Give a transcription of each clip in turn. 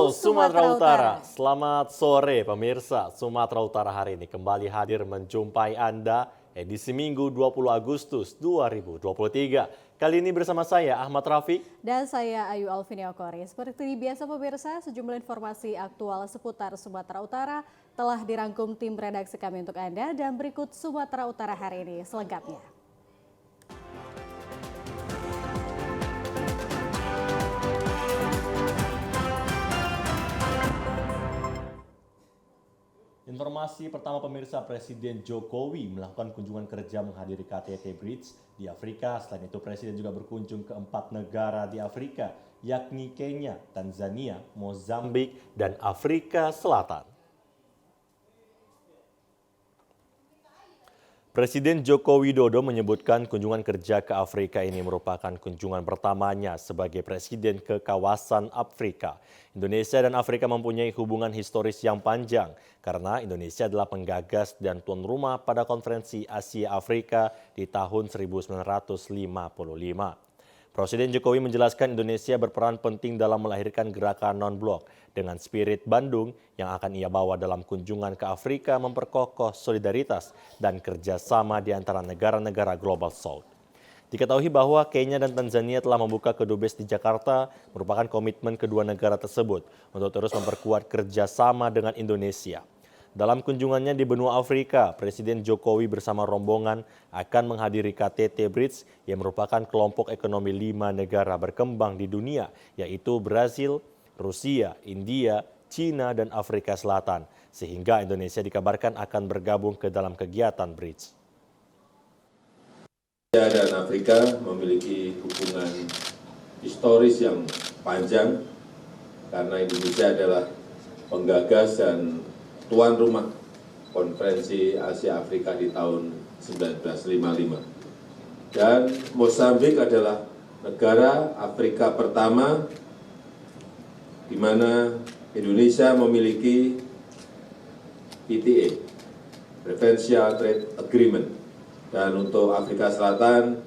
Halo Sumatera Utara, selamat sore pemirsa. Sumatera Utara hari ini kembali hadir menjumpai Anda edisi Minggu 20 Agustus 2023. Kali ini bersama saya Ahmad Rafiq dan saya Ayu Alvini Okori. Seperti biasa pemirsa, sejumlah informasi aktual seputar Sumatera Utara telah dirangkum tim redaksi kami untuk Anda dan berikut Sumatera Utara hari ini selengkapnya. Informasi pertama pemirsa, Presiden Jokowi melakukan kunjungan kerja menghadiri KTT Bridge di Afrika. Selain itu Presiden juga berkunjung ke 4 negara di Afrika, yakni Kenya, Tanzania, Mozambik, dan Afrika Selatan. Presiden Joko Widodo menyebutkan kunjungan kerja ke Afrika ini merupakan kunjungan pertamanya sebagai presiden ke kawasan Afrika. Indonesia dan Afrika mempunyai hubungan historis yang panjang karena Indonesia adalah penggagas dan tuan rumah pada konferensi Asia Afrika di tahun 1955. Presiden Jokowi menjelaskan Indonesia berperan penting dalam melahirkan gerakan non-blok dengan spirit Bandung yang akan ia bawa dalam kunjungan ke Afrika memperkokoh solidaritas dan kerjasama di antara negara-negara Global South. Diketahui bahwa Kenya dan Tanzania telah membuka kedubes di Jakarta merupakan komitmen kedua negara tersebut untuk terus memperkuat kerjasama dengan Indonesia. Dalam kunjungannya di benua Afrika, Presiden Jokowi bersama rombongan akan menghadiri KTT Bridge yang merupakan kelompok ekonomi 5 negara berkembang di dunia, yaitu Brasil, Rusia, India, China, dan Afrika Selatan. Sehingga Indonesia dikabarkan akan bergabung ke dalam kegiatan Bridge. Indonesia dan Afrika memiliki hubungan historis yang panjang karena Indonesia adalah penggagas dan tuan rumah konferensi Asia Afrika di tahun 1955. Dan Mozambik adalah negara Afrika pertama di mana Indonesia memiliki PTA, Preferential Trade Agreement. Dan untuk Afrika Selatan,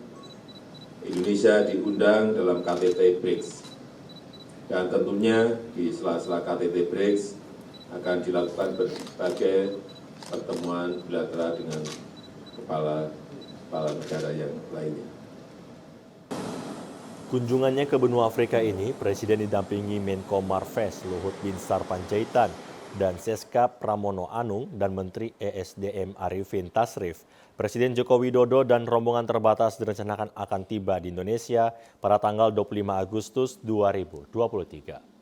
Indonesia diundang dalam KTT BRICS. Dan tentunya di sela-sela KTT BRICS akan dilakukan berbagai pertemuan bilateral dengan kepala negara yang lainnya. Kunjungannya ke benua Afrika ini, Presiden didampingi Menko Marves Luhut Binsar Panjaitan dan Seskap Pramono Anung dan Menteri ESDM Arifin Tasrif. Presiden Joko Widodo dan rombongan terbatas direncanakan akan tiba di Indonesia pada tanggal 25 Agustus 2023.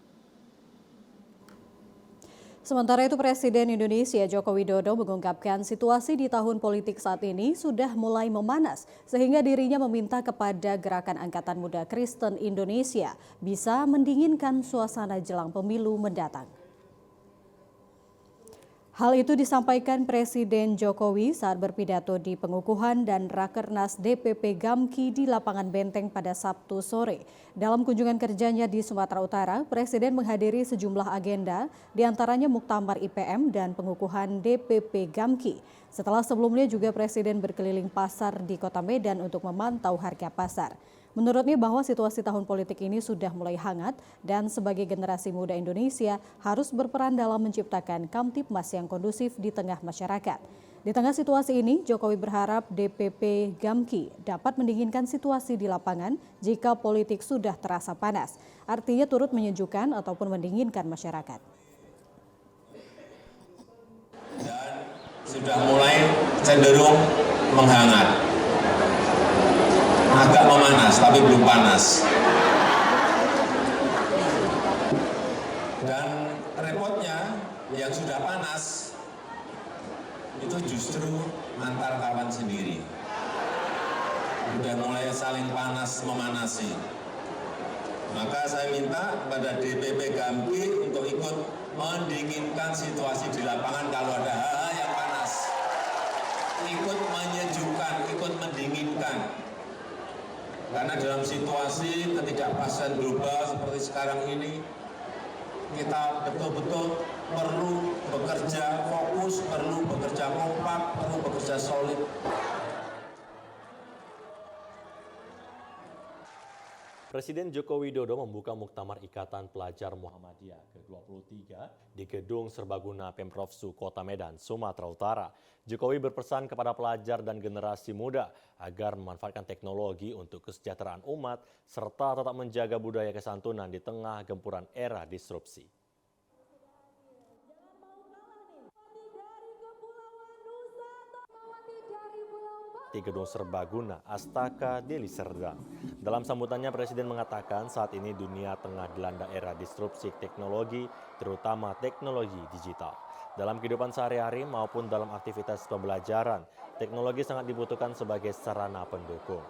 Sementara itu Presiden Indonesia Joko Widodo mengungkapkan situasi di tahun politik saat ini sudah mulai memanas sehingga dirinya meminta kepada Gerakan Angkatan Muda Kristen Indonesia bisa mendinginkan suasana jelang pemilu mendatang. Hal itu disampaikan Presiden Jokowi saat berpidato di pengukuhan dan Rakernas DPP Gamki di Lapangan Benteng pada Sabtu sore. Dalam kunjungan kerjanya di Sumatera Utara, Presiden menghadiri sejumlah agenda, diantaranya Muktamar IPM dan pengukuhan DPP Gamki. Setelah sebelumnya juga Presiden berkeliling pasar di Kota Medan untuk memantau harga pasar. Menurutnya bahwa situasi tahun politik ini sudah mulai hangat dan sebagai generasi muda Indonesia harus berperan dalam menciptakan Kamtipmas yang kondusif di tengah masyarakat. Di tengah situasi ini, Jokowi berharap DPP Gamki dapat mendinginkan situasi di lapangan jika politik sudah terasa panas. Artinya turut menyejukkan ataupun mendinginkan masyarakat. Dan sudah mulai cenderung menghangat. Agak memanas, tapi belum panas. Dan repotnya, yang sudah panas, itu justru antar kawan sendiri. Sudah mulai saling panas memanasi. Maka saya minta kepada DPP Gamki untuk ikut mendinginkan situasi di lapangan kalau ada hal-hal yang panas. Ikut menyejukkan, ikut mendinginkan. Karena dalam situasi ketidakpastian global seperti sekarang ini, kita betul-betul perlu bekerja fokus, perlu bekerja kompak, perlu bekerja solid. Presiden Joko Widodo membuka Muktamar Ikatan Pelajar Muhammadiyah ke-23 di Gedung Serbaguna Pemprov Su Kota Medan, Sumatera Utara. Jokowi berpesan kepada pelajar dan generasi muda agar memanfaatkan teknologi untuk kesejahteraan umat serta tetap menjaga budaya kesantunan di tengah gempuran era disrupsi. Di Gedung Serbaguna, Astaka, Deli Serdang. Dalam sambutannya, Presiden mengatakan saat ini dunia tengah dilanda era disrupsi teknologi, terutama teknologi digital. Dalam kehidupan sehari-hari maupun dalam aktivitas pembelajaran, teknologi sangat dibutuhkan sebagai sarana pendukung.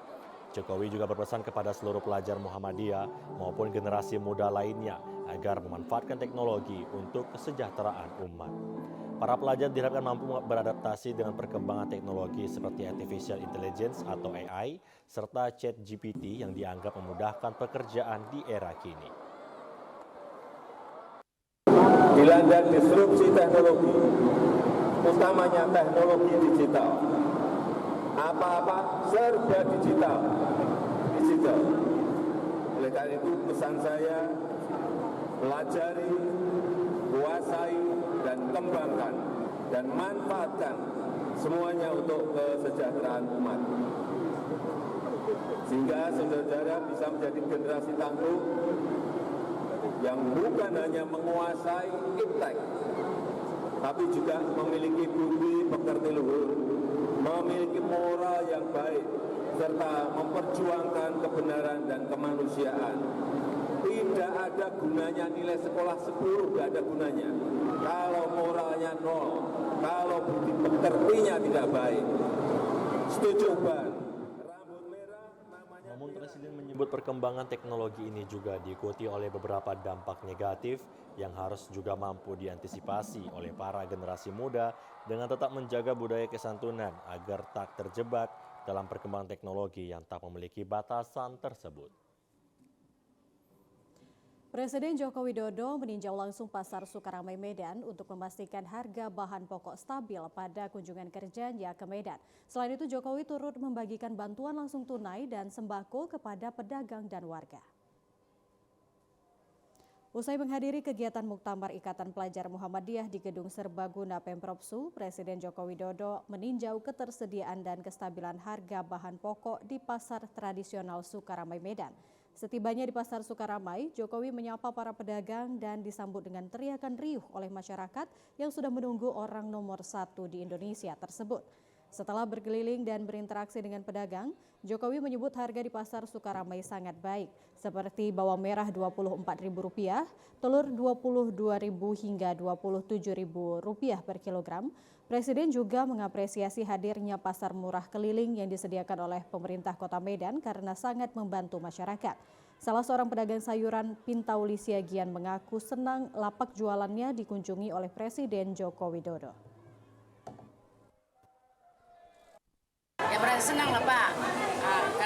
Jokowi juga berpesan kepada seluruh pelajar Muhammadiyah maupun generasi muda lainnya agar memanfaatkan teknologi untuk kesejahteraan umat. Para pelajar diharapkan mampu beradaptasi dengan perkembangan teknologi seperti artificial intelligence atau AI, serta ChatGPT yang dianggap memudahkan pekerjaan di era kini. Dilanda disrupsi teknologi, utamanya teknologi digital. Apa-apa serba digital. Oleh karena itu pesan saya, pelajari, kuasai, dan kembangkan dan manfaatkan semuanya untuk kesejahteraan umat. Sehingga saudara-saudara bisa menjadi generasi tangguh yang bukan hanya menguasai iptek, tapi juga memiliki budi pekerti luhur, memiliki moral yang baik, serta memperjuangkan kebenaran dan kemanusiaan. Tidak ada gunanya nilai sekolah 10, tidak ada gunanya. Kalau moralnya nol, kalau budi pekertinya tidak baik. Setuju, Bang? Rambut merah namanya. Namun Presiden menyebut perkembangan teknologi ini juga diikuti oleh beberapa dampak negatif yang harus juga mampu diantisipasi oleh para generasi muda dengan tetap menjaga budaya kesantunan agar tak terjebak dalam perkembangan teknologi yang tak memiliki batasan tersebut. Presiden Joko Widodo meninjau langsung Pasar Sukaramai Medan untuk memastikan harga bahan pokok stabil pada kunjungan kerjanya ke Medan. Selain itu, Jokowi turut membagikan bantuan langsung tunai dan sembako kepada pedagang dan warga. Usai menghadiri kegiatan Muktamar Ikatan Pelajar Muhammadiyah di Gedung Serbaguna Pemprov Su, Presiden Joko Widodo meninjau ketersediaan dan kestabilan harga bahan pokok di Pasar Tradisional Sukaramai Medan. Setibanya di Pasar Sukaramai, Jokowi menyapa para pedagang dan disambut dengan teriakan riuh oleh masyarakat yang sudah menunggu orang nomor 1 di Indonesia tersebut. Setelah berkeliling dan berinteraksi dengan pedagang, Jokowi menyebut harga di Pasar Sukaramai sangat baik, seperti bawang merah Rp24.000, telur Rp22.000 hingga Rp27.000 per kilogram. Presiden juga mengapresiasi hadirnya pasar murah keliling yang disediakan oleh pemerintah Kota Medan karena sangat membantu masyarakat. Salah seorang pedagang sayuran Pintauli Siagian mengaku senang lapak jualannya dikunjungi oleh Presiden Joko Widodo. Ya merasa senang lah Pak,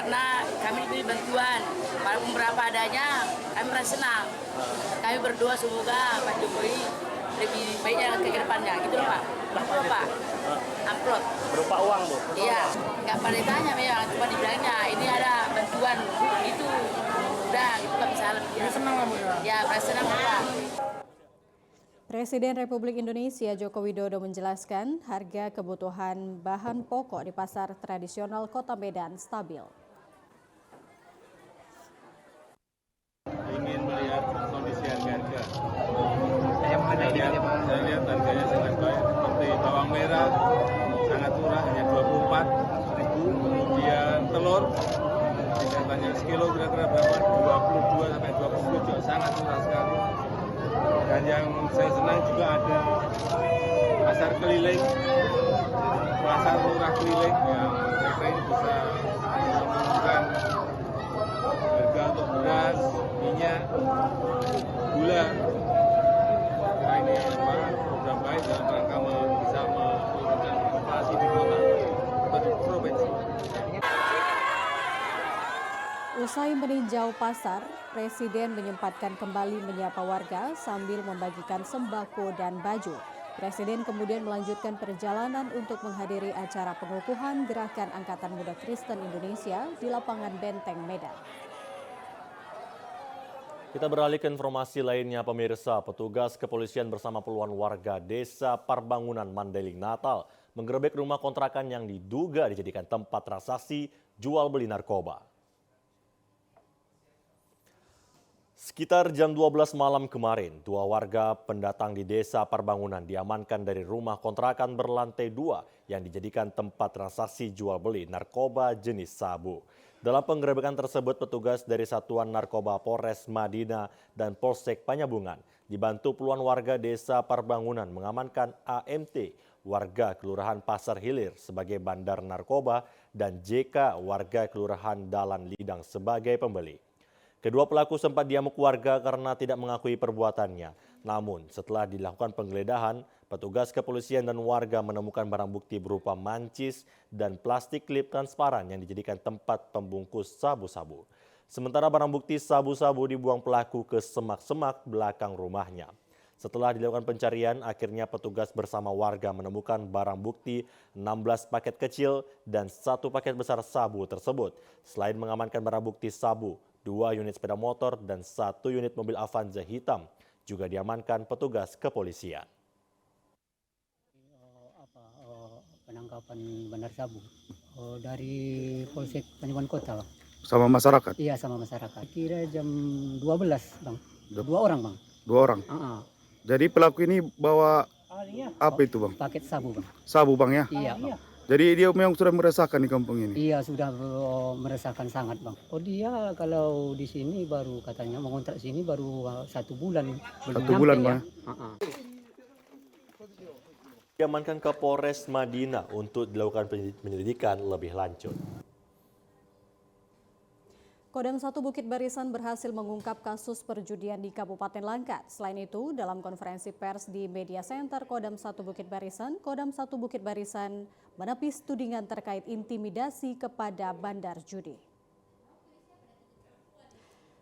karena kami diberi bantuan, walaupun berapa adanya kami merasa senang. Kami berdoa semoga Pak Jokowi lebih baiknya ke depannya, gitu loh Pak. Amplop Pak, amplop. Berupa uang Bu? Iya, nggak pada ditanya memang, cuma dibilangnya ini ada bantuan gitu. Udah, gitu Pak bisa lebih. Ya senang lah Bu ya? Ya merasa senang Pak. Presiden Republik Indonesia Joko Widodo menjelaskan harga kebutuhan bahan pokok di pasar tradisional Kota Medan stabil. Ingin melihat kondisi harga. Saya lihat harganya sangat baik. Seperti bawang merah sangat murah, hanya Rp24.000. Kemudian telur, saya tanya sekilo kira-kira berapa? 22 sampai 27, sangat murah sekali. Dan yang saya senang juga ada pasar keliling, pasar murah keliling yang kira-kira ini bisa menurunkan harga untuk beras, minyak, gula. Karena ini program baik dalam rangka bisa menurunkan inflasi di kota atau di provinsi. Usai meninjau pasar, Presiden menyempatkan kembali menyapa warga sambil membagikan sembako dan baju. Presiden kemudian melanjutkan perjalanan untuk menghadiri acara pengukuhan Gerakan Angkatan Muda Kristen Indonesia di lapangan Benteng Medan. Kita beralih ke informasi lainnya, pemirsa. Petugas kepolisian bersama puluhan warga desa Parbangunan, Mandailing, Natal menggerebek rumah kontrakan yang diduga dijadikan tempat transaksi jual beli narkoba. Sekitar jam 12 malam kemarin, dua warga pendatang di desa Parbangunan diamankan dari rumah kontrakan berlantai 2 yang dijadikan tempat transaksi jual beli narkoba jenis sabu. Dalam penggerebekan tersebut, petugas dari Satuan Narkoba Polres Madinah dan Polsek Panyabungan dibantu puluhan warga desa Parbangunan mengamankan AMT, warga Kelurahan Pasar Hilir sebagai bandar narkoba, dan JK, warga Kelurahan Dalan Lidang sebagai pembeli. Kedua pelaku sempat diamuk warga karena tidak mengakui perbuatannya. Namun setelah dilakukan penggeledahan, petugas kepolisian dan warga menemukan barang bukti berupa mancis dan plastik klip transparan yang dijadikan tempat pembungkus sabu-sabu. Sementara barang bukti sabu-sabu dibuang pelaku ke semak-semak belakang rumahnya. Setelah dilakukan pencarian, akhirnya petugas bersama warga menemukan barang bukti 16 paket kecil dan 1 paket besar sabu tersebut. Selain mengamankan barang bukti sabu, 2 unit sepeda motor dan 1 unit mobil Avanza hitam juga diamankan petugas kepolisian. Penangkapan bandar sabu dari Polsek Panyabungan Kota, Bang. Sama masyarakat? Iya, sama masyarakat. Kira jam 12, Bang. 2 orang, Bang. 2 orang? Jadi pelaku ini bawa apa itu, Bang? Paket sabu, Bang. Sabu, Bang, ya? Iya, Bang. Jadi dia memang sudah meresahkan di kampung ini? Iya, sudah meresahkan sangat, Bang. Oh, dia kalau di sini baru katanya mengontrak sini baru 1 bulan. 1 bulan, Bang. Diamankan ke Polres Madinah untuk dilakukan penyelidikan lebih lanjut. Kodam 1 Bukit Barisan berhasil mengungkap kasus perjudian di Kabupaten Langkat. Selain itu, dalam konferensi pers di Media Center Kodam 1 Bukit Barisan Bukit Barisan menepis tudingan terkait intimidasi kepada bandar judi.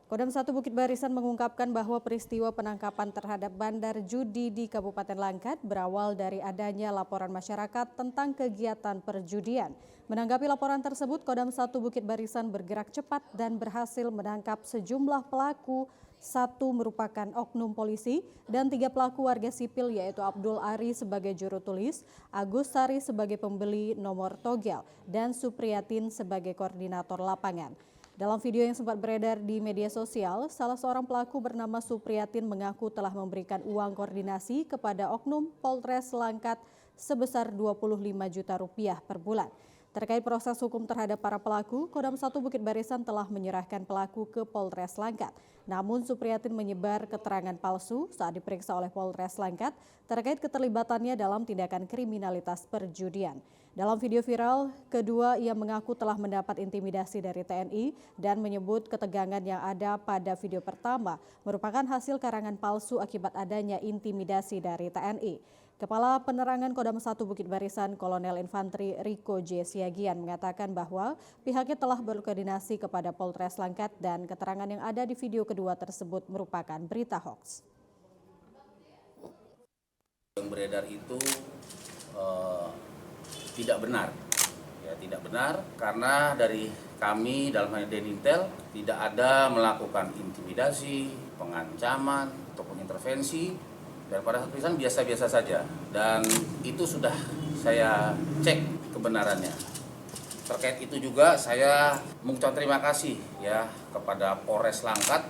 Kodam 1 Bukit Barisan mengungkapkan bahwa peristiwa penangkapan terhadap bandar judi di Kabupaten Langkat berawal dari adanya laporan masyarakat tentang kegiatan perjudian. Menanggapi laporan tersebut, Kodam 1 Bukit Barisan bergerak cepat dan berhasil menangkap sejumlah pelaku, 1 merupakan oknum polisi dan 3 pelaku warga sipil, yaitu Abdul Ari sebagai juru tulis, Agus Sari sebagai pembeli nomor togel, dan Supriyatin sebagai koordinator lapangan. Dalam video yang sempat beredar di media sosial, salah seorang pelaku bernama Supriyatin mengaku telah memberikan uang koordinasi kepada oknum Polres Langkat sebesar 25 juta rupiah per bulan. Terkait proses hukum terhadap para pelaku, Kodam 1 Bukit Barisan telah menyerahkan pelaku ke Polres Langkat. Namun Supriyatin menyebar keterangan palsu saat diperiksa oleh Polres Langkat terkait keterlibatannya dalam tindakan kriminalitas perjudian. Dalam video viral, kedua ia mengaku telah mendapat intimidasi dari TNI dan menyebut ketegangan yang ada pada video pertama merupakan hasil karangan palsu akibat adanya intimidasi dari TNI. Kepala Penerangan Kodam 1 Bukit Barisan Kolonel Infantri Riko J. Siagian mengatakan bahwa pihaknya telah berkoordinasi kepada Polres Langkat dan keterangan yang ada di video kedua tersebut merupakan berita hoax. Yang beredar itu tidak benar. Ya, tidak benar karena dari kami dalam hal Denintel tidak ada melakukan intimidasi, pengancaman, ataupun intervensi. Dan pada saat pemeriksaan biasa-biasa saja. Dan itu sudah saya cek kebenarannya. Terkait itu juga saya mengucapkan terima kasih ya kepada Polres Langkat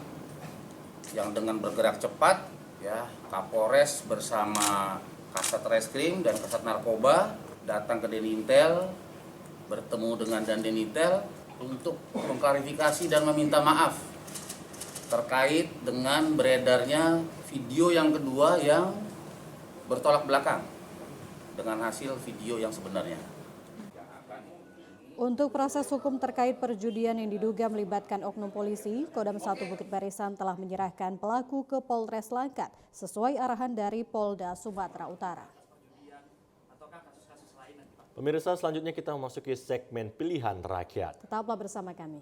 yang dengan bergerak cepat ya, Kapolres bersama Kasat Reskrim dan Kasat Narkoba datang ke Denintel, bertemu dengan Denintel untuk mengklarifikasi dan meminta maaf terkait dengan beredarnya video yang kedua yang bertolak belakang dengan hasil video yang sebenarnya. Untuk proses hukum terkait perjudian yang diduga melibatkan oknum polisi, Kodam 1 Bukit Barisan telah menyerahkan pelaku ke Polres Langkat sesuai arahan dari Polda Sumatera Utara. Pemirsa, selanjutnya kita memasuki segmen Pilihan Rakyat. Tetaplah bersama kami.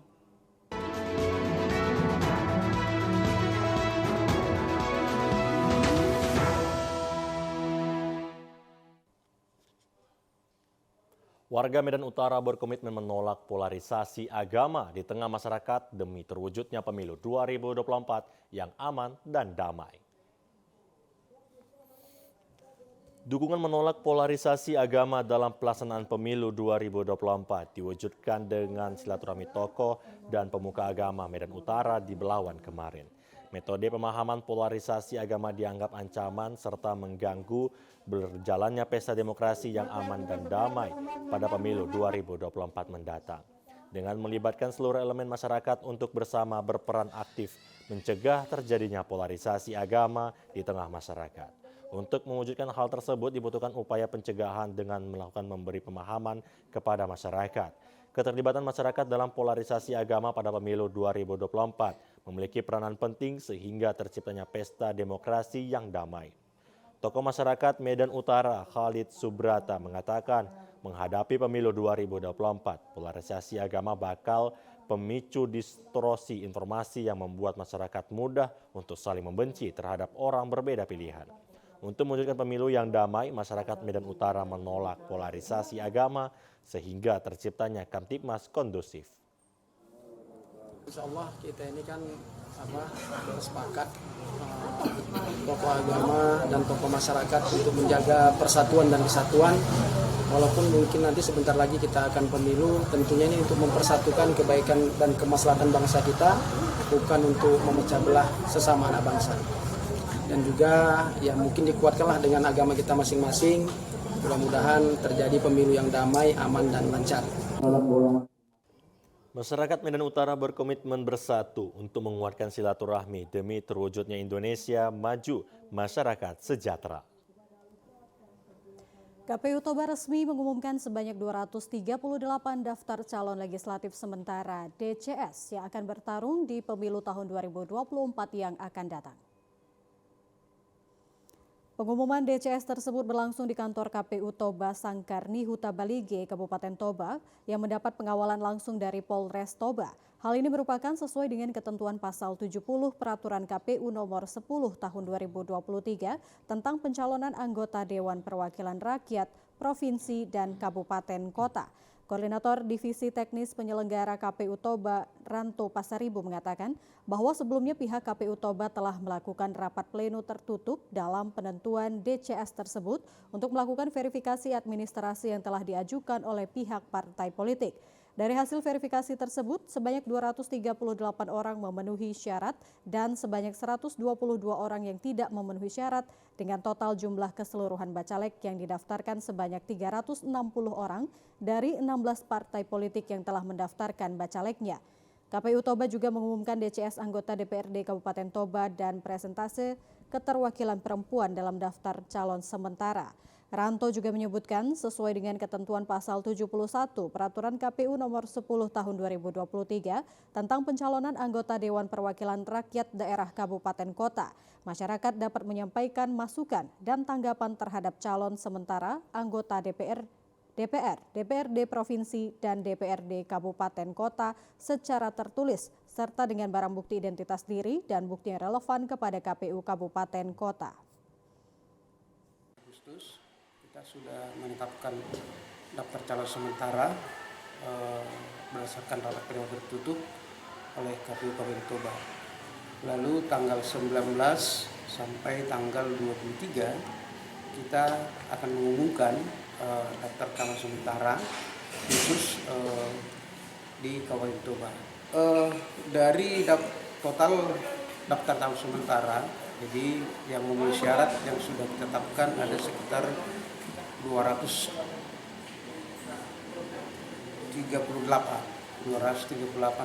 Warga Medan Utara berkomitmen menolak polarisasi agama di tengah masyarakat demi terwujudnya pemilu 2024 yang aman dan damai. Dukungan menolak polarisasi agama dalam pelaksanaan pemilu 2024 diwujudkan dengan silaturahmi tokoh dan pemuka agama Medan Utara di Belawan kemarin. Metode pemahaman polarisasi agama dianggap ancaman serta mengganggu berjalannya pesta demokrasi yang aman dan damai pada pemilu 2024 mendatang. Dengan melibatkan seluruh elemen masyarakat untuk bersama berperan aktif mencegah terjadinya polarisasi agama di tengah masyarakat. Untuk mewujudkan hal tersebut dibutuhkan upaya pencegahan dengan melakukan memberi pemahaman kepada masyarakat. Keterlibatan masyarakat dalam polarisasi agama pada pemilu 2024 memiliki peranan penting sehingga terciptanya pesta demokrasi yang damai. Tokoh masyarakat Medan Utara Khalid Subrata mengatakan menghadapi pemilu 2024, polarisasi agama bakal pemicu distorsi informasi yang membuat masyarakat mudah untuk saling membenci terhadap orang berbeda pilihan. Untuk mewujudkan pemilu yang damai, masyarakat Medan Utara menolak polarisasi agama sehingga terciptanya Kamtibmas kondusif. Insya Allah kita ini kan bersepakat tokoh agama dan tokoh masyarakat untuk menjaga persatuan dan kesatuan. Walaupun mungkin nanti sebentar lagi kita akan pemilu, tentunya ini untuk mempersatukan kebaikan dan kemaslahatan bangsa kita, bukan untuk memecah belah sesama anak bangsa. Dan juga ya mungkin dikuatkanlah dengan agama kita masing-masing. Mudah-mudahan terjadi pemilu yang damai, aman dan lancar. Masyarakat Medan Utara berkomitmen bersatu untuk menguatkan silaturahmi demi terwujudnya Indonesia maju, masyarakat sejahtera. KPU Toba resmi mengumumkan sebanyak 238 daftar calon legislatif sementara DCS yang akan bertarung di pemilu tahun 2024 yang akan datang. Pengumuman DCS tersebut berlangsung di kantor KPU Toba Sangkarni Huta Balige, Kabupaten Toba, yang mendapat pengawalan langsung dari Polres Toba. Hal ini merupakan sesuai dengan ketentuan pasal 70 Peraturan KPU nomor 10 tahun 2023 tentang pencalonan anggota Dewan Perwakilan Rakyat, Provinsi, dan Kabupaten Kota. Koordinator Divisi Teknis Penyelenggara KPU Toba, Ranto Pasaribu, mengatakan bahwa sebelumnya pihak KPU Toba telah melakukan rapat pleno tertutup dalam penentuan DCS tersebut untuk melakukan verifikasi administrasi yang telah diajukan oleh pihak partai politik. Dari hasil verifikasi tersebut, sebanyak 238 orang memenuhi syarat dan sebanyak 122 orang yang tidak memenuhi syarat dengan total jumlah keseluruhan bacalek yang didaftarkan sebanyak 360 orang dari 16 partai politik yang telah mendaftarkan bacaleknya. KPU Toba juga mengumumkan DCS anggota DPRD Kabupaten Toba dan presentase keterwakilan perempuan dalam daftar calon sementara. Ranto juga menyebutkan sesuai dengan ketentuan pasal 71 Peraturan KPU nomor 10 tahun 2023 tentang pencalonan anggota Dewan Perwakilan Rakyat Daerah Kabupaten Kota, masyarakat dapat menyampaikan masukan dan tanggapan terhadap calon sementara anggota DPR, DPRD Provinsi, dan DPRD Kabupaten Kota secara tertulis serta dengan barang bukti identitas diri dan bukti yang relevan kepada KPU Kabupaten Kota. Kita sudah menetapkan daftar calon sementara berdasarkan rapat pleno tertutup oleh KPU Kabupaten Toba. Lalu tanggal 19 sampai tanggal 23 kita akan mengumumkan daftar calon sementara khusus di Kabupaten Toba. Dari total daftar calon sementara, jadi yang memenuhi syarat yang sudah ditetapkan ada sekitar 238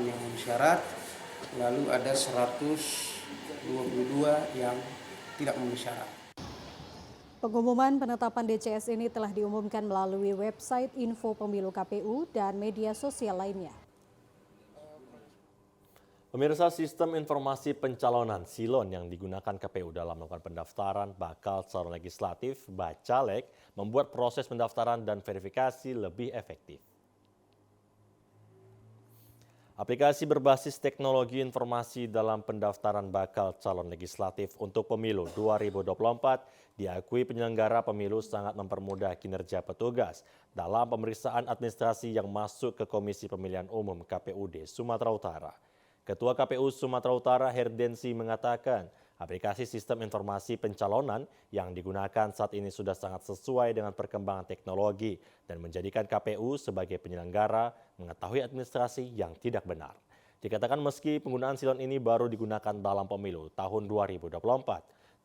yang memenuhi syarat, lalu ada 122 yang tidak memenuhi syarat. Pengumuman penetapan DCS ini telah diumumkan melalui website info pemilu KPU dan media sosial lainnya. Pemirsa, sistem informasi pencalonan Silon yang digunakan KPU dalam melakukan pendaftaran bakal calon legislatif (Bacalek) membuat proses pendaftaran dan verifikasi lebih efektif. Aplikasi berbasis teknologi informasi dalam pendaftaran bakal calon legislatif untuk pemilu 2024 diakui penyelenggara pemilu sangat mempermudah kinerja petugas dalam pemeriksaan administrasi yang masuk ke Komisi Pemilihan Umum KPUD Sumatera Utara. Ketua KPU Sumatera Utara Herdensi mengatakan aplikasi sistem informasi pencalonan yang digunakan saat ini sudah sangat sesuai dengan perkembangan teknologi dan menjadikan KPU sebagai penyelenggara mengetahui administrasi yang tidak benar. Dikatakan meski penggunaan silon ini baru digunakan dalam pemilu tahun 2024,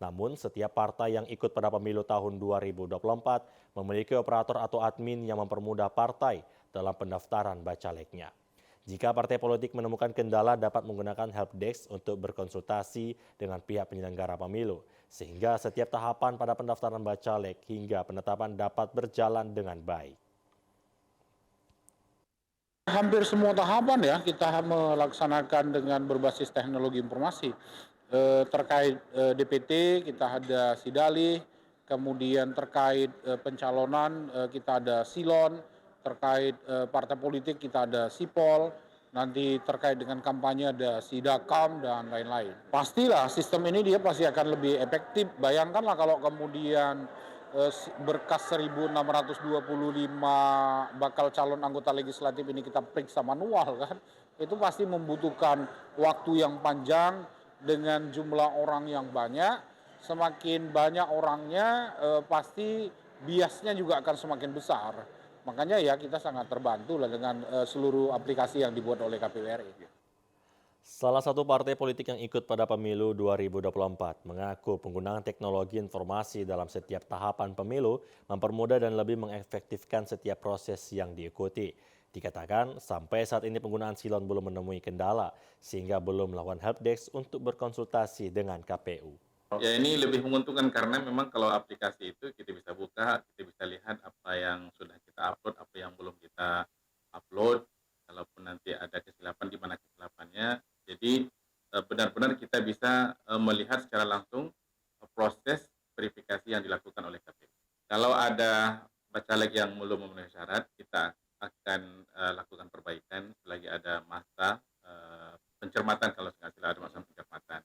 namun setiap partai yang ikut pada pemilu tahun 2024 memiliki operator atau admin yang mempermudah partai dalam pendaftaran bacaleknya. Jika partai politik menemukan kendala dapat menggunakan helpdesk untuk berkonsultasi dengan pihak penyelenggara pemilu, sehingga setiap tahapan pada pendaftaran bacalek hingga penetapan dapat berjalan dengan baik. Hampir semua tahapan ya kita melaksanakan dengan berbasis teknologi informasi. Terkait DPT kita ada Sidalih, kemudian terkait pencalonan kita ada Silon, terkait partai politik kita ada Sipol, nanti terkait dengan kampanye ada Sidakam dan lain-lain. Pastilah sistem ini dia pasti akan lebih efektif. Bayangkanlah kalau kemudian berkas 1.625 bakal calon anggota legislatif ini kita periksa manual kan, itu pasti membutuhkan waktu yang panjang dengan jumlah orang yang banyak. Semakin banyak orangnya pasti biasnya juga akan semakin besar. Makanya ya kita sangat terbantu lah dengan seluruh aplikasi yang dibuat oleh KPU RI. Salah satu partai politik yang ikut pada pemilu 2024 mengaku penggunaan teknologi informasi dalam setiap tahapan pemilu mempermudah dan lebih mengefektifkan setiap proses yang diikuti. Dikatakan sampai saat ini penggunaan silon belum menemui kendala sehingga belum melakukan helpdesk untuk berkonsultasi dengan KPU. Ya ini lebih menguntungkan karena memang kalau aplikasi itu kita bisa buka, kita bisa lihat apa yang sudah kita upload, apa yang belum kita upload, kalaupun nanti ada kesilapan di mana kesilapannya. Jadi benar-benar kita bisa melihat secara langsung proses verifikasi yang dilakukan oleh KPU. Kalau ada bacalek yang belum memenuhi syarat, kita akan lakukan perbaikan selagi ada masa pencermatan, kalau nggak salah ada masa pencermatan.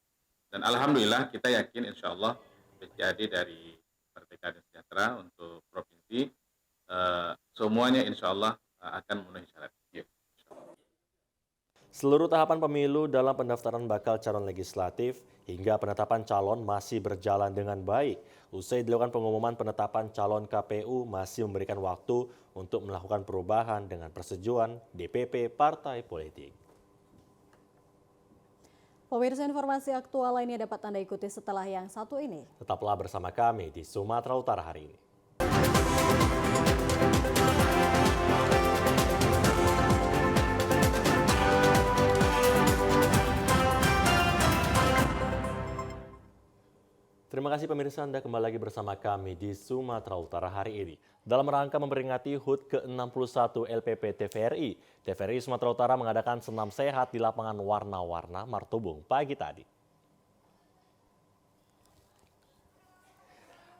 Dan alhamdulillah kita yakin insya Allah PCAD dari Partai Keadilan Sejahtera untuk provinsi semuanya insya Allah akan memenuhi syarat. Seluruh tahapan pemilu dalam pendaftaran bakal calon legislatif hingga penetapan calon masih berjalan dengan baik. Usai dilakukan pengumuman penetapan calon, KPU masih memberikan waktu untuk melakukan perubahan dengan persetujuan DPP partai politik. Pemirsa, informasi aktual lainnya dapat Anda ikuti setelah yang satu ini. Tetaplah bersama kami di Sumatera Utara hari ini. Terima kasih pemirsa, Anda kembali lagi bersama kami di Sumatera Utara hari ini. Dalam rangka memperingati HUT ke-61 LPP TVRI, TVRI Sumatera Utara mengadakan senam sehat di lapangan warna-warna Martubung pagi tadi.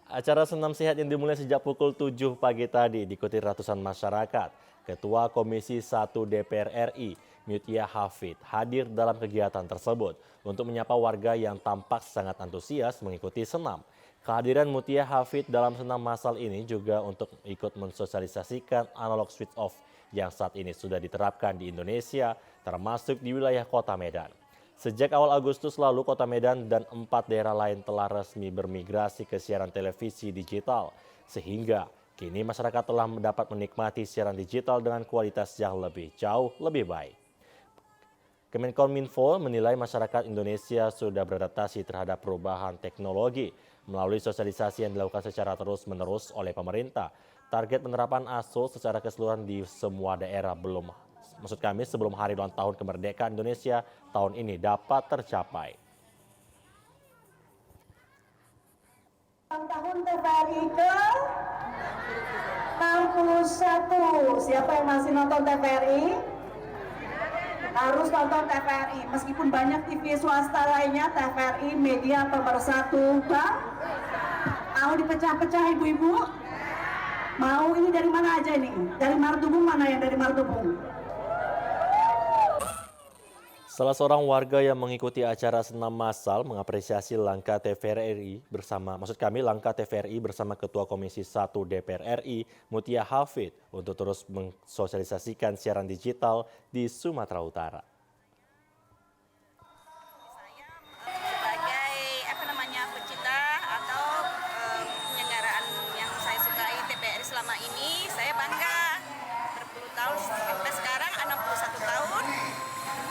Acara senam sehat yang dimulai sejak pukul 7 pagi tadi diikuti ratusan masyarakat. Ketua Komisi 1 DPR RI, Mutia Hafid, hadir dalam kegiatan tersebut untuk menyapa warga yang tampak sangat antusias mengikuti senam. Kehadiran Mutia Hafid dalam senam massal ini juga untuk ikut mensosialisasikan analog switch off yang saat ini sudah diterapkan di Indonesia, termasuk di wilayah Kota Medan. Sejak awal Agustus lalu, Kota Medan dan 4 daerah lain telah resmi bermigrasi ke siaran televisi digital, sehingga kini masyarakat telah dapat menikmati siaran digital dengan kualitas yang jauh lebih baik. Kemenkominfo menilai masyarakat Indonesia sudah beradaptasi terhadap perubahan teknologi melalui sosialisasi yang dilakukan secara terus-menerus oleh pemerintah. Target penerapan ASO secara keseluruhan di semua daerah sebelum hari ulang tahun kemerdekaan Indonesia tahun ini dapat tercapai. Tahun TVRI ke 61. Siapa yang masih nonton TVRI? Harus nonton TVRI. Meskipun banyak TV swasta lainnya, TVRI media pemersatu, Bang. Mau dipecah-pecah ibu-ibu? Mau ini dari mana aja ini? Dari Martubung mana yang dari Martubung? Salah seorang warga yang mengikuti acara senam massal mengapresiasi langkah langkah TVRI bersama Ketua Komisi 1 DPR RI Mutia Hafid untuk terus mensosialisasikan siaran digital di Sumatera Utara. Pecinta atau penyelenggaraan yang saya sukai TVRI selama ini, saya bangga berpuluh tahun sampai sekarang 61 tahun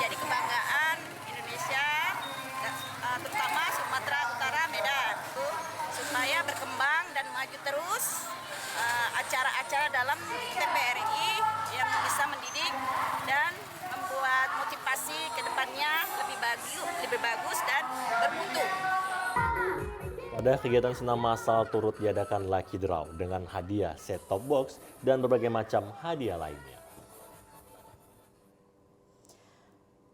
menjadi kebanggaan Indonesia, terutama Sumatera Utara, Medan, supaya berkembang dan maju terus acara-acara dalam TVRI yang bisa mendidik dan membuat motivasi ke depannya lebih bagus dan bermutu. Pada kegiatan senam massal turut diadakan Lucky Draw dengan hadiah set-top box dan berbagai macam hadiah lainnya.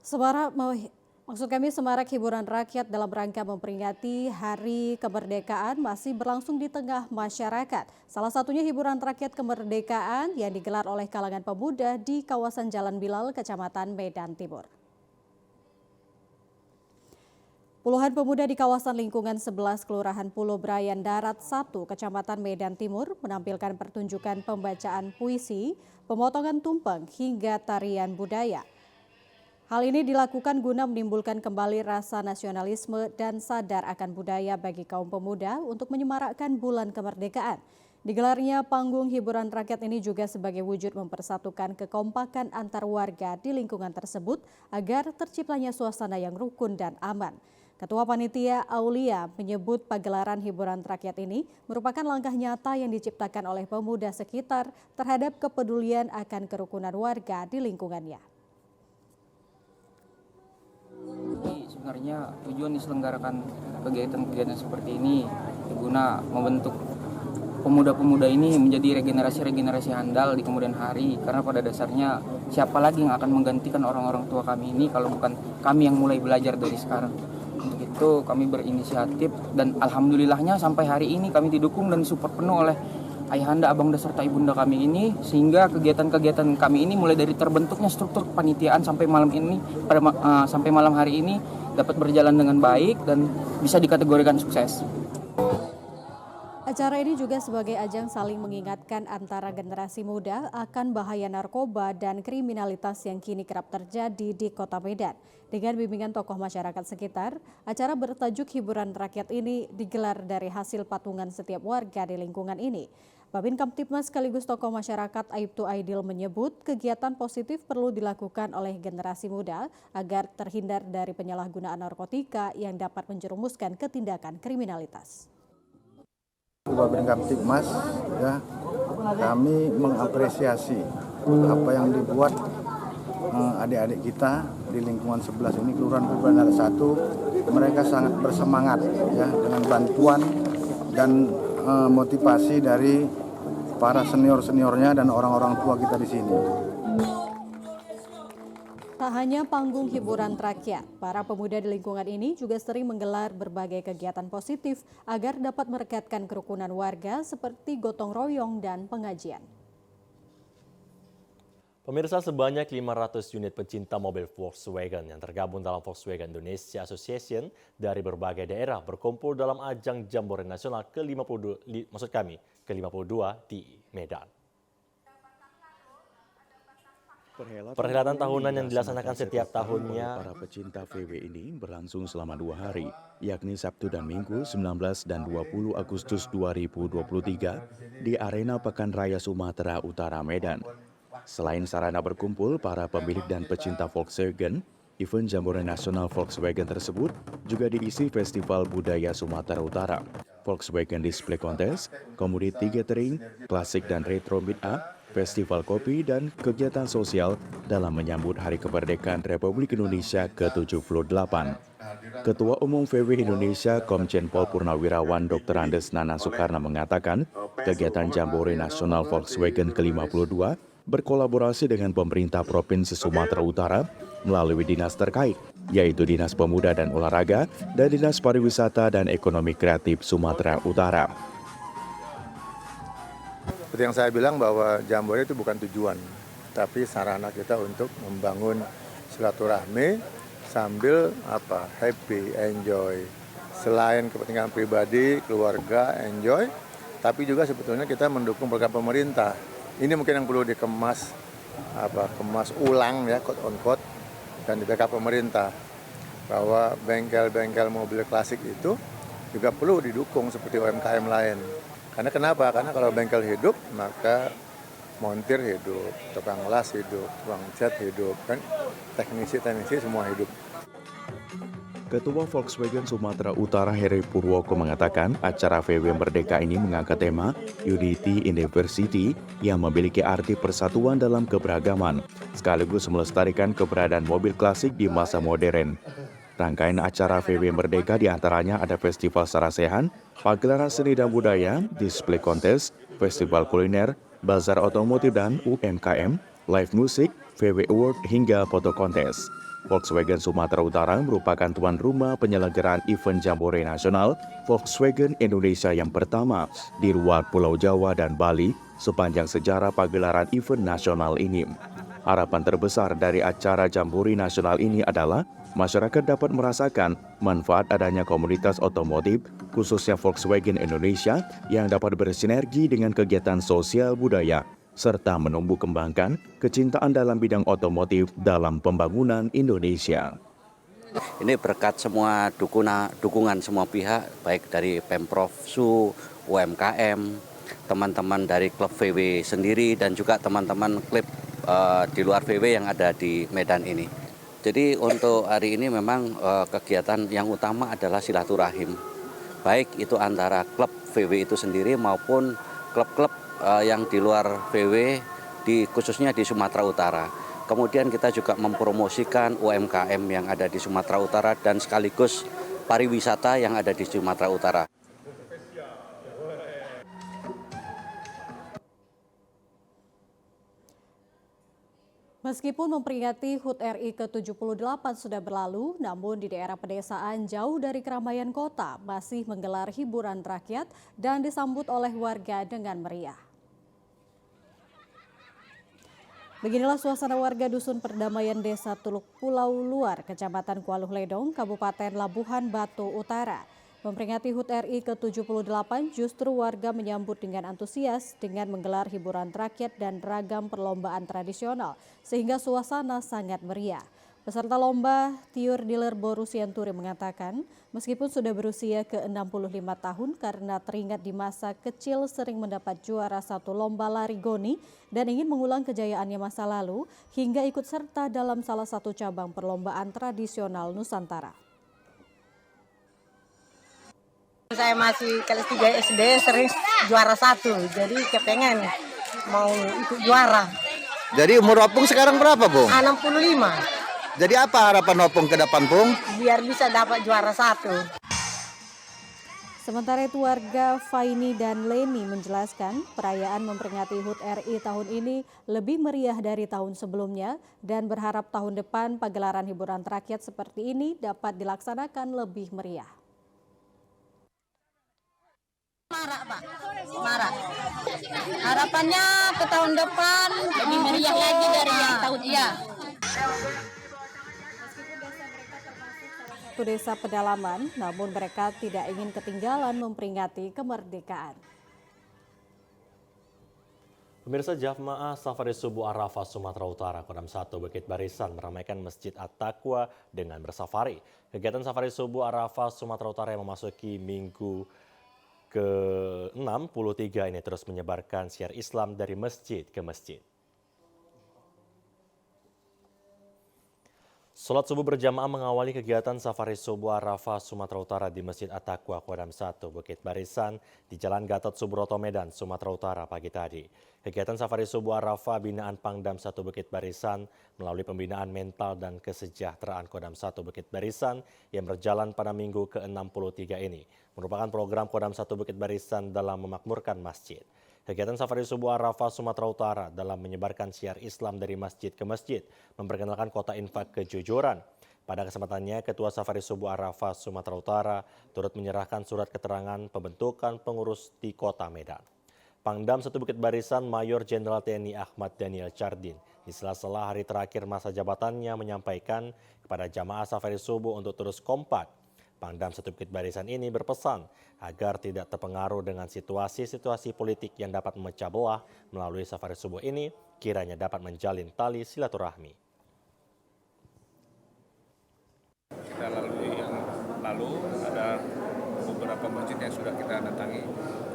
Semarak hiburan rakyat dalam rangka memperingati Hari Kemerdekaan masih berlangsung di tengah masyarakat. Salah satunya hiburan rakyat kemerdekaan yang digelar oleh kalangan pemuda di kawasan Jalan Bilal, Kecamatan Medan Timur. Puluhan pemuda di kawasan lingkungan 11 Kelurahan Pulau Brayan Darat 1, Kecamatan Medan Timur menampilkan pertunjukan pembacaan puisi, pemotongan tumpeng hingga tarian budaya. Hal ini dilakukan guna menimbulkan kembali rasa nasionalisme dan sadar akan budaya bagi kaum pemuda untuk menyemarakkan bulan kemerdekaan. Digelarnya panggung hiburan rakyat ini juga sebagai wujud mempersatukan kekompakan antar warga di lingkungan tersebut agar terciptanya suasana yang rukun dan aman. Ketua Panitia Aulia menyebut pagelaran hiburan rakyat ini merupakan langkah nyata yang diciptakan oleh pemuda sekitar terhadap kepedulian akan kerukunan warga di lingkungannya. Jadi sebenarnya tujuan diselenggarakan kegiatan-kegiatan seperti ini guna membentuk pemuda-pemuda ini menjadi regenerasi handal di kemudian hari, karena pada dasarnya siapa lagi yang akan menggantikan orang-orang tua kami ini kalau bukan kami yang mulai belajar dari sekarang. Untuk itu kami berinisiatif dan alhamdulillahnya sampai hari ini kami didukung dan support penuh oleh ayahanda, abangda serta ibunda kami ini, sehingga kegiatan-kegiatan kami ini mulai dari terbentuknya struktur kepanitiaan sampai sampai malam hari ini dapat berjalan dengan baik dan bisa dikategorikan sukses. Acara ini juga sebagai ajang saling mengingatkan antara generasi muda akan bahaya narkoba dan kriminalitas yang kini kerap terjadi di Kota Medan. Dengan bimbingan tokoh masyarakat sekitar, acara bertajuk hiburan rakyat ini digelar dari hasil patungan setiap warga di lingkungan ini. Babin Kamtibmas sekaligus tokoh masyarakat Aibtu Aidil menyebut kegiatan positif perlu dilakukan oleh generasi muda agar terhindar dari penyalahgunaan narkotika yang dapat menjerumuskan ke tindakan kriminalitas. Babin Kamtibmas, ya, kami mengapresiasi apa yang dibuat adik-adik kita di lingkungan 11 ini, Kelurahan Pulau Brayan Darat 1. Mereka sangat bersemangat ya dengan bantuan dan motivasi dari para senior-seniornya dan orang-orang tua kita di sini. Tak hanya panggung hiburan rakyat, para pemuda di lingkungan ini juga sering menggelar berbagai kegiatan positif agar dapat merekatkan kerukunan warga seperti gotong royong dan pengajian. Pemirsa, sebanyak 500 unit pecinta mobil Volkswagen yang tergabung dalam Volkswagen Indonesia Association dari berbagai daerah berkumpul dalam ajang Jambore Nasional ke-52 di Medan. Perhelatan tahunan yang dilaksanakan setiap tahunnya para pecinta VW ini berlangsung selama 2 hari, yakni Sabtu dan Minggu 19 dan 20 Agustus 2023 di Arena Pekan Raya Sumatera Utara Medan. Selain sarana berkumpul para pemilik dan pecinta Volkswagen, event Jambore Nasional Volkswagen tersebut juga diisi Festival Budaya Sumatera Utara, Volkswagen Display Contest, Community Gathering, Klasik dan Retro Meetup, Festival Kopi, dan kegiatan sosial dalam menyambut Hari Kemerdekaan Republik Indonesia ke-78. Ketua Umum VW Indonesia Komjen Pol Purnawirawan Dr. Andes Nana Soekarno mengatakan, kegiatan Jambore Nasional Volkswagen ke-52 berkolaborasi dengan pemerintah Provinsi Sumatera Utara melalui dinas terkait, yaitu Dinas Pemuda dan Olahraga dan Dinas Pariwisata dan Ekonomi Kreatif Sumatera Utara. Seperti yang saya bilang bahwa Jambore itu bukan tujuan, tapi sarana kita untuk membangun silaturahmi sambil happy, enjoy. Selain kepentingan pribadi, keluarga, enjoy, tapi juga sebetulnya kita mendukung program pemerintah. Ini mungkin yang perlu dikemas, kemas ulang ya, quote on quote, dan di backup pemerintah. Bahwa bengkel-bengkel mobil klasik itu juga perlu didukung seperti UMKM lain. Karena kenapa? Karena kalau bengkel hidup, maka montir hidup, tukang las hidup, tukang cat hidup, kan teknisi semua hidup. Ketua Volkswagen Sumatera Utara Heri Purwoko mengatakan acara VW Merdeka ini mengangkat tema Unity in Diversity yang memiliki arti persatuan dalam keberagaman, sekaligus melestarikan keberadaan mobil klasik di masa modern. Rangkaian acara VW Merdeka diantaranya ada festival sarasehan, pagelaran seni dan budaya, display kontes, festival kuliner, bazar otomotif dan UMKM, live musik, VW Award hingga foto kontes. Volkswagen Sumatera Utara merupakan tuan rumah penyelenggaraan event Jambore Nasional Volkswagen Indonesia yang pertama di luar Pulau Jawa dan Bali sepanjang sejarah pagelaran event nasional ini. Harapan terbesar dari acara Jambore Nasional ini adalah masyarakat dapat merasakan manfaat adanya komunitas otomotif, khususnya Volkswagen Indonesia, yang dapat bersinergi dengan kegiatan sosial budaya, serta menumbuh kembangkan kecintaan dalam bidang otomotif dalam pembangunan Indonesia. Ini berkat semua dukungan semua pihak, baik dari Pemprov Su, UMKM, teman-teman dari klub VW sendiri, dan juga teman-teman klub di luar VW yang ada di Medan ini. Jadi untuk hari ini memang kegiatan yang utama adalah silaturahim, baik itu antara klub VW itu sendiri maupun klub-klub yang di luar VW, khususnya di Sumatera Utara. Kemudian kita juga mempromosikan UMKM yang ada di Sumatera Utara dan sekaligus pariwisata yang ada di Sumatera Utara. Meskipun memperingati HUT RI ke-78 sudah berlalu, namun di daerah pedesaan jauh dari keramaian kota masih menggelar hiburan rakyat dan disambut oleh warga dengan meriah. Beginilah suasana warga Dusun Perdamaian Desa Tuluk Pulau Luar, Kecamatan Kualuh Ledong, Kabupaten Labuhan Batu Utara. Memperingati HUT RI ke-78, justru warga menyambut dengan antusias dengan menggelar hiburan rakyat dan ragam perlombaan tradisional, sehingga suasana sangat meriah. Peserta lomba Tiur Diler Boru Sianturi mengatakan, meskipun sudah berusia ke-65 tahun karena teringat di masa kecil sering mendapat juara satu lomba lari goni dan ingin mengulang kejayaannya masa lalu, hingga ikut serta dalam salah satu cabang perlombaan tradisional Nusantara. Saya masih kelas 3 SD sering juara satu, jadi kepengen mau ikut juara. Jadi umur Opung sekarang berapa, Bung? 65. Jadi apa harapan Opung ke depan, Bung? Biar bisa dapat juara satu. Sementara itu warga Faini dan Leni menjelaskan perayaan memperingati HUT RI tahun ini lebih meriah dari tahun sebelumnya dan berharap tahun depan pagelaran hiburan rakyat seperti ini dapat dilaksanakan lebih meriah. Marak, Pak. Marak. Harapannya ke tahun depan lebih meriah lagi dari yang tahun ini. Itu desa pedalaman, namun mereka tidak ingin ketinggalan memperingati kemerdekaan. Pemirsa, Jamaah Safari Subuh Arafah Sumatera Utara Kodam 1 Bukit Barisan meramaikan Masjid At-Taqwa dengan bersafari. Kegiatan Safari Subuh Arafah Sumatera Utara yang memasuki minggu ke-63 ini terus menyebarkan syiar Islam dari masjid ke masjid. Sholat subuh berjamaah mengawali kegiatan Safari Subuh Arafah Sumatera Utara di Masjid At-Taqwa Kodam 1 Bukit Barisan di Jalan Gatot Subroto Medan, Sumatera Utara pagi tadi. Kegiatan Safari Subuh Arafah binaan Pangdam 1 Bukit Barisan melalui pembinaan mental dan kesejahteraan Kodam 1 Bukit Barisan yang berjalan pada minggu ke-63 ini merupakan program Kodam 1 Bukit Barisan dalam memakmurkan masjid. Kegiatan Safari Subuh Arafah Sumatera Utara dalam menyebarkan syiar Islam dari masjid ke masjid, memperkenalkan kota infak kejujuran. Pada kesempatannya, Ketua Safari Subuh Arafah Sumatera Utara turut menyerahkan surat keterangan pembentukan pengurus di Kota Medan. Pangdam 1 Bukit Barisan Mayor Jenderal TNI Ahmad Daniel Chardin di sela-sela hari terakhir masa jabatannya menyampaikan kepada jamaah safari subuh untuk terus kompak. Pangdam 1 Bukit Barisan ini berpesan agar tidak terpengaruh dengan situasi-situasi politik yang dapat memecah belah. Melalui safari subuh ini kiranya dapat menjalin tali silaturahmi. Kita lalui yang lalu ada beberapa masjid yang sudah kita datangi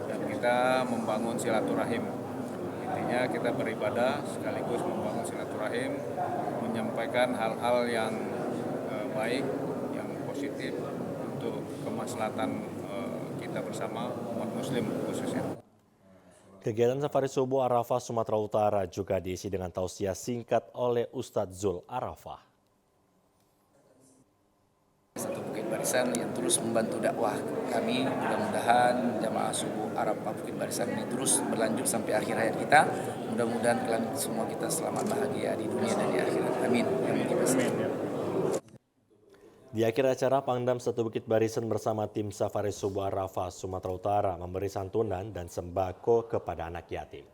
dan kita membangun silaturahim. Intinya kita beribadah sekaligus membangun silaturahim, menyampaikan hal-hal yang baik, yang positif untuk kemaslahatan kita bersama umat muslim khususnya. Kegiatan safari subuh Arafah Sumatera Utara juga diisi dengan tausiah singkat oleh Ustadz Zul Arafah. Satu Bukit Barisan yang terus membantu dakwah kami, mudah-mudahan jamaah subuh Arafah Bukit Barisan ini terus berlanjut sampai akhir hayat kita. Mudah-mudahan semua kita selamat bahagia di dunia dan di akhirat. Amin. Di akhir acara, Pangdam 1 Bukit Barisan bersama tim safari subuh Arafah Sumatera Utara memberi santunan dan sembako kepada anak yatim.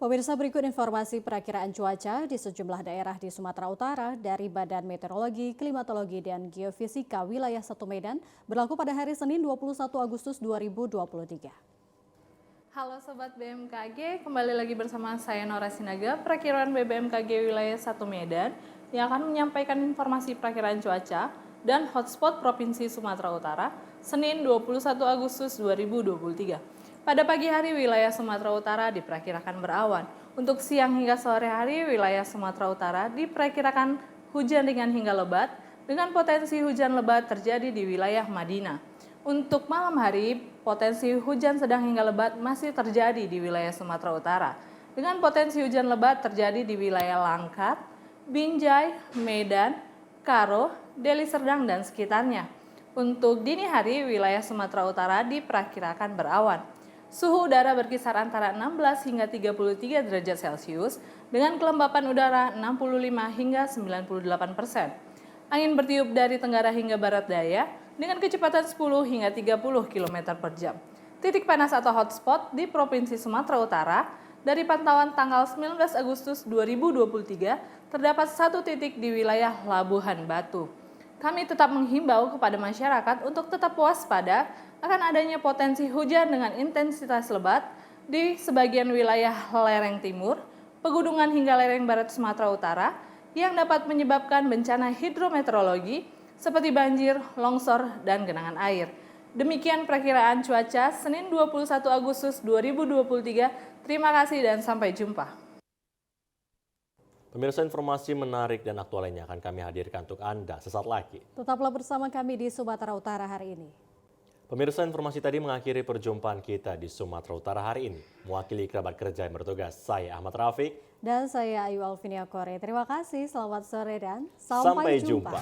Pemirsa, berikut informasi perakiraan cuaca di sejumlah daerah di Sumatera Utara dari Badan Meteorologi, Klimatologi, dan Geofisika Wilayah 1 Medan berlaku pada hari Senin 21 Agustus 2023. Halo Sobat BMKG, kembali lagi bersama saya Nora Sinaga, perakiraan BMKG Wilayah 1 Medan yang akan menyampaikan informasi perakiraan cuaca dan hotspot Provinsi Sumatera Utara Senin 21 Agustus 2023. Pada pagi hari wilayah Sumatera Utara diperkirakan berawan. Untuk siang hingga sore hari wilayah Sumatera Utara diperkirakan hujan ringan hingga lebat dengan potensi hujan lebat terjadi di wilayah Madinah. Untuk malam hari potensi hujan sedang hingga lebat masih terjadi di wilayah Sumatera Utara dengan potensi hujan lebat terjadi di wilayah Langkat, Binjai, Medan, Karo, Deli Serdang dan sekitarnya. Untuk dini hari wilayah Sumatera Utara diperkirakan berawan. Suhu udara berkisar antara 16 hingga 33 derajat Celcius dengan kelembapan udara 65 hingga 98%. Angin bertiup dari tenggara hingga barat daya dengan kecepatan 10 hingga 30 km per jam. Titik panas atau hotspot di Provinsi Sumatera Utara dari pantauan tanggal 19 Agustus 2023 terdapat satu titik di wilayah Labuhan Batu. Kami tetap menghimbau kepada masyarakat untuk tetap waspada akan adanya potensi hujan dengan intensitas lebat di sebagian wilayah lereng timur, pegunungan hingga lereng barat Sumatera Utara yang dapat menyebabkan bencana hidrometeorologi seperti banjir, longsor, dan genangan air. Demikian perakiraan cuaca Senin 21 Agustus 2023. Terima kasih dan sampai jumpa. Pemirsa, informasi menarik dan aktual lainnya akan kami hadirkan untuk Anda sesaat lagi. Tetaplah bersama kami di Sumatera Utara hari ini. Pemirsa, informasi tadi mengakhiri perjumpaan kita di Sumatera Utara hari ini. Mewakili kerabat kerja yang bertugas, saya Ahmad Rafiq. Dan saya Ayu Alvinia Kore. Terima kasih, selamat sore dan sampai jumpa.